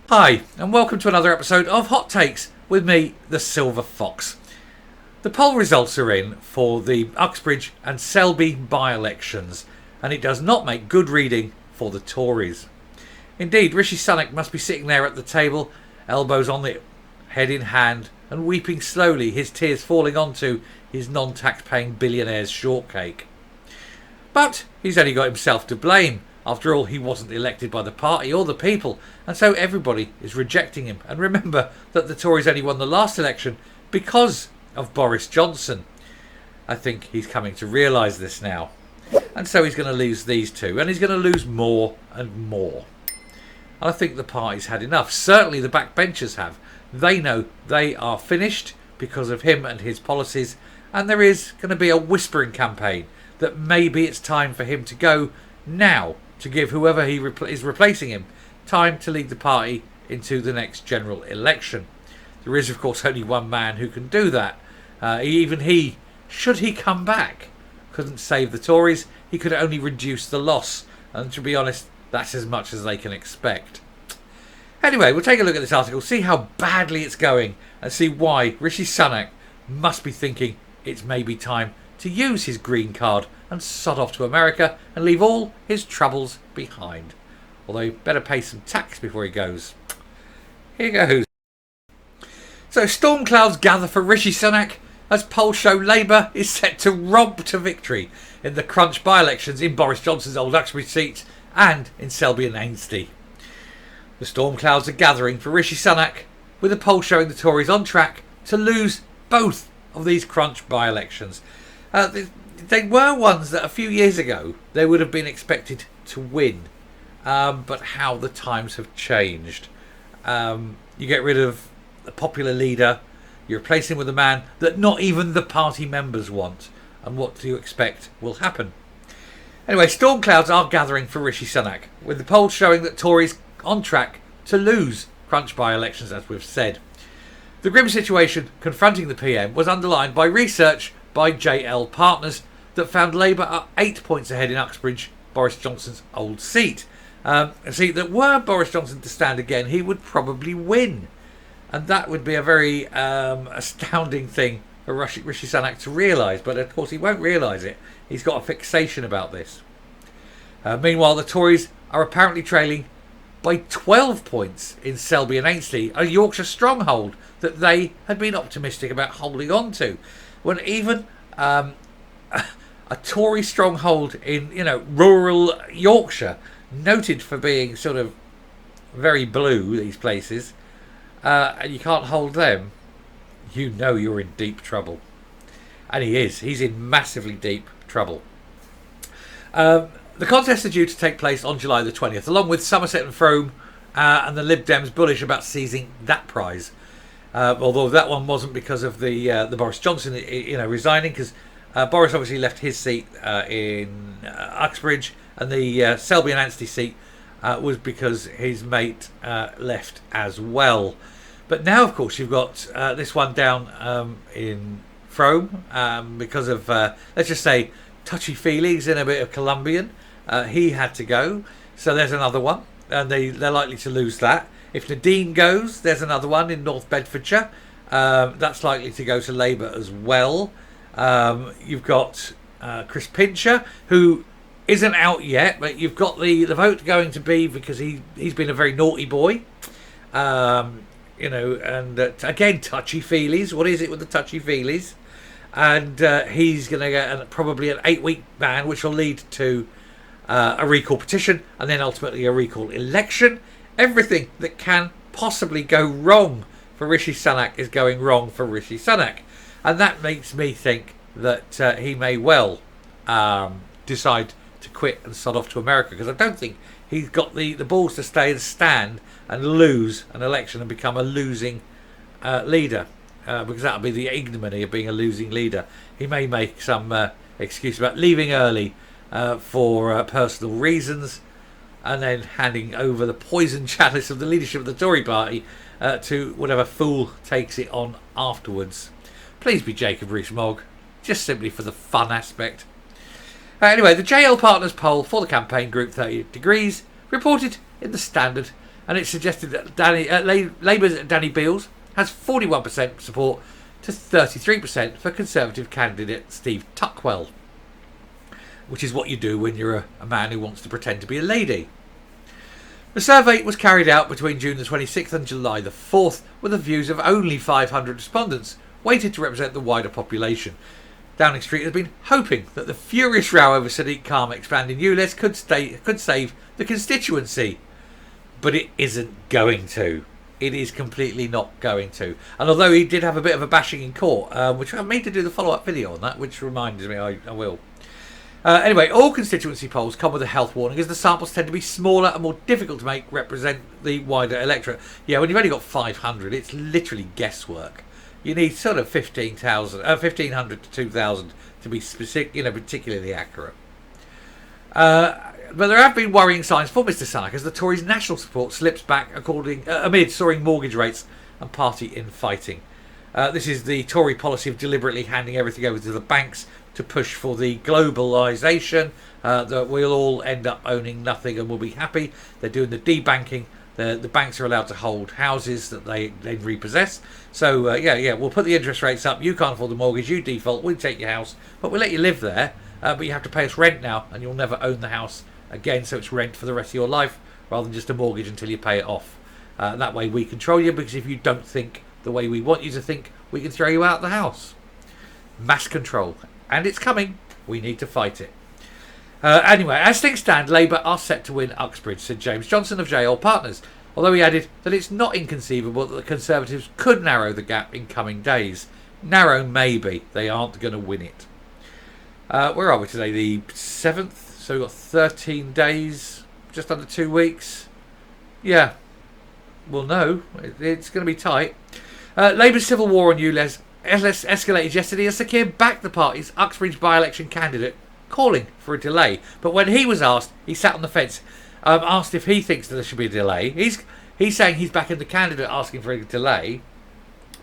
Hi, and welcome to another episode of Hot Takes with me, the Silver Fox. The poll results are in for the Uxbridge and Selby by-elections, and it does not make good reading for the Tories. Indeed, Rishi Sunak must be sitting there at the table, elbows on it, head in hand, and weeping slowly, his tears falling onto his non-tax-paying billionaire's shortcake. But he's only got himself to blame. After all, he wasn't elected by the party or the people, and so everybody is rejecting him. And remember that the Tories only won the last election because of Boris Johnson. I think he's coming to realise this now. And so he's going to lose these two, and he's going to lose more and more. And I think the party's had enough. Certainly the backbenchers have. They know they are finished because of him and his policies, and there is going to be a whispering campaign that maybe it's time for him to go now, to give whoever is replacing him time to lead the party into the next general election. There is, of course, only one man who can do that. Even he, should he come back, couldn't save the Tories. He could only reduce the loss. And to be honest, that's as much as they can expect. Anyway, we'll take a look at this article, see how badly it's going, and see why Rishi Sunak must be thinking it's maybe time to use his green card and sod off to America and leave all his troubles behind. Although he better pay some tax before he goes. Here goes. So storm clouds gather for Rishi Sunak as polls show Labour is set to romp to victory in the crunch by-elections in Boris Johnson's old Uxbridge seat and in Selby and Ainsley. The storm clouds are gathering for Rishi Sunak, with a poll showing the Tories on track to lose both of these crunch by-elections. They were ones that a few years ago they would have been expected to win, but how the times have changed. You get rid of the popular leader, you replace him with a man that not even the party members want, and what do you expect will happen? Anyway, storm clouds are gathering for Rishi Sunak, with the polls showing that Tories on track to lose crunch by-elections, as we've said. The grim situation confronting the PM was underlined by research by JL Partners that found Labour are 8 points ahead in Uxbridge, Boris Johnson's old seat. A seat that were Boris Johnson to stand again, he would probably win. And that would be a very astounding thing for Rishi Sunak to realise. But of course he won't realise it. He's got a fixation about this. Meanwhile, the Tories are apparently trailing by 12 points in Selby and Ainsley, a Yorkshire stronghold that they had been optimistic about holding on to. When even a Tory stronghold in rural Yorkshire, noted for being sort of very blue, these places, and you can't hold them, you know you're in deep trouble. And he's in massively deep trouble. The contests are due to take place on July the 20th, along with Somerset and Frome, and the Lib Dems bullish about seizing that prize. Although that one wasn't because of the Boris Johnson, resigning, because Boris obviously left his seat in Uxbridge, and the Selby and Ainsley seat was because his mate left as well. But now, of course, you've got this one down in Frome because of, let's just say, touchy feelings in a bit of Colombian. He had to go, so there's another one, and they're likely to lose that. If Nadine goes, there's another one in North Bedfordshire. That's likely to go to Labour as well. You've got Chris Pincher, who isn't out yet, but you've got the vote going to be because he's been a very naughty boy. And again, touchy-feelies. What is it with the touchy-feelies? And he's going to get probably an 8-week ban, which will lead to a recall petition and then ultimately a recall election. Everything that can possibly go wrong for Rishi Sunak is going wrong for Rishi Sunak. And that makes me think that he may well decide to quit and sod off to America, because I don't think he's got the balls to stay and stand and lose an election and become a losing leader, because that would be the ignominy of being a losing leader. He may make some excuse about leaving early for personal reasons, and then handing over the poison chalice of the leadership of the Tory party to whatever fool takes it on afterwards. Please be Jacob Rees-Mogg, just simply for the fun aspect. Anyway, the JL Partners poll for the campaign group 30 Degrees reported in the Standard and it suggested that Labour's Danny Beales has 41% support to 33% for Conservative candidate Steve Tuckwell, which is what you do when you're a man who wants to pretend to be a lady. The survey was carried out between June the 26th and July the 4th with the views of only 500 respondents, weighted to represent the wider population. Downing Street has been hoping that the furious row over Sadiq Khan expanding ULEZ could save the constituency. But it isn't going to. It is completely not going to. And although he did have a bit of a bashing in court, which I made to do the follow-up video on that, which reminds me I will. Anyway, all constituency polls come with a health warning as the samples tend to be smaller and more difficult to make represent the wider electorate. Yeah, when you've only got 500, it's literally guesswork. You need sort of 1,500 to 2,000 to be specific, particularly accurate. But there have been worrying signs for Mr Sunak as the Tories' national support slips back amid soaring mortgage rates and party infighting. This is the Tory policy of deliberately handing everything over to the banks to push for the globalisation, that we'll all end up owning nothing and we'll be happy. They're doing the debanking. The banks are allowed to hold houses that they repossess. So, we'll put the interest rates up. You can't afford the mortgage. You default. We'll take your house. But we'll let you live there. But you have to pay us rent now and you'll never own the house again. So it's rent for the rest of your life rather than just a mortgage until you pay it off. That way we control you, because if you don't think the way we want you to think, we can throw you out of the house. Mass control. And it's coming. We need to fight it. Anyway, as things stand, Labour are set to win Uxbridge, said James Johnson of JL Partners, although he added that it's not inconceivable that the Conservatives could narrow the gap in coming days. Narrow maybe, they aren't going to win it. Where are we today? The 7th, so we've got 13 days, just under 2 weeks. Yeah, well no, it's going to be tight. Labour's civil war on ULEZ escalated yesterday as Sir Keir backed the party's Uxbridge by-election candidate, calling for a delay. But when he was asked, he sat on the fence, asked if he thinks that there should be a delay. He's saying he's backing the candidate asking for a delay,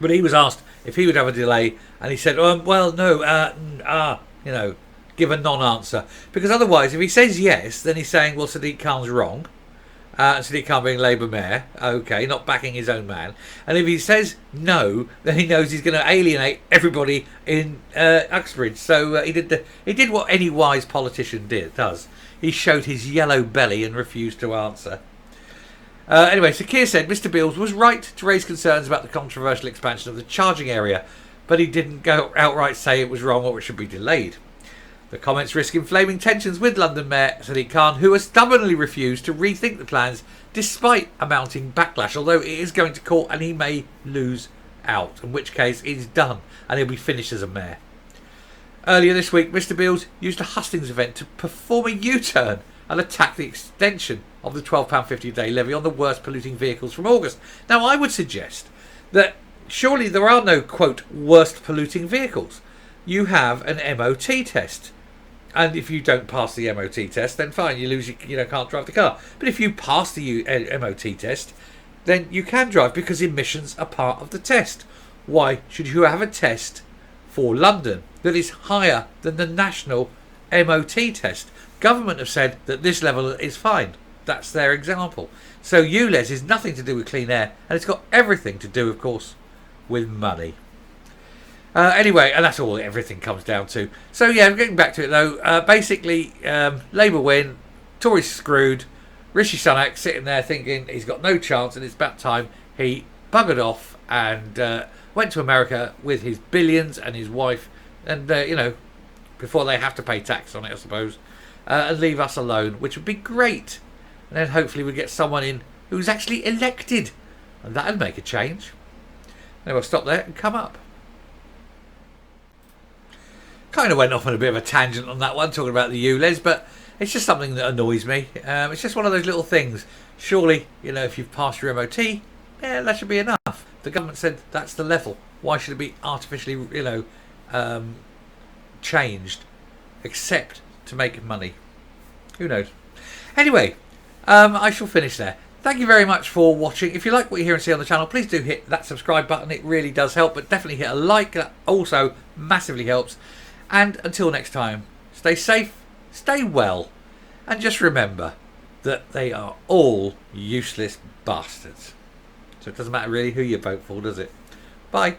but he was asked if he would have a delay, and he said, well, no, give a non-answer. Because otherwise, if he says yes, then he's saying, well, Sadiq Khan's wrong. Sadiq Khan being Labour mayor, okay, not backing his own man. And if he says no, then he knows he's going to alienate everybody in Uxbridge. So he did what any wise politician does. He showed his yellow belly and refused to answer. Anyway, Sir Keir said Mr Beales was right to raise concerns about the controversial expansion of the charging area, but he didn't go outright say it was wrong or it should be delayed. The comments risk inflaming tensions with London Mayor Sadiq Khan, who has stubbornly refused to rethink the plans despite a mounting backlash, although it is going to court and he may lose out, in which case it's done and he'll be finished as a mayor. Earlier this week, Mr Beales used a hustings event to perform a U-turn and attack the extension of the £12.50 a day levy on the worst polluting vehicles from August. Now, I would suggest that surely there are no, quote, worst polluting vehicles. You have an MOT test. And if you don't pass the MOT test, then fine, you lose, can't drive the car. But if you pass the MOT test, then you can drive because emissions are part of the test. Why should you have a test for London that is higher than the national MOT test? Government have said that this level is fine. That's their example. So ULEZ is nothing to do with clean air, and it's got everything to do, of course, with money. Anyway, and that's all everything comes down to. So yeah, getting back to it though, basically Labour win, Tories screwed, Rishi Sunak sitting there thinking he's got no chance and it's about time he buggered off and went to America with his billions and his wife and, before they have to pay tax on it, I suppose, and leave us alone, which would be great. And then hopefully we get someone in who's actually elected, and that'd make a change. Then we'll stop there and come up. Kind of went off on a bit of a tangent on that one, talking about the ULEZ, but it's just something that annoys me. It's just one of those little things. Surely, if you've passed your MOT, yeah, that should be enough. The government said that's the level. Why should it be artificially, changed, except to make money? Who knows? Anyway, I shall finish there. Thank you very much for watching. If you like what you hear and see on the channel, please do hit that subscribe button. It really does help, but definitely hit a like. That also massively helps. And until next time, stay safe, stay well, and just remember, that they are all useless bastards. So it doesn't matter really who you vote for, does it? Bye.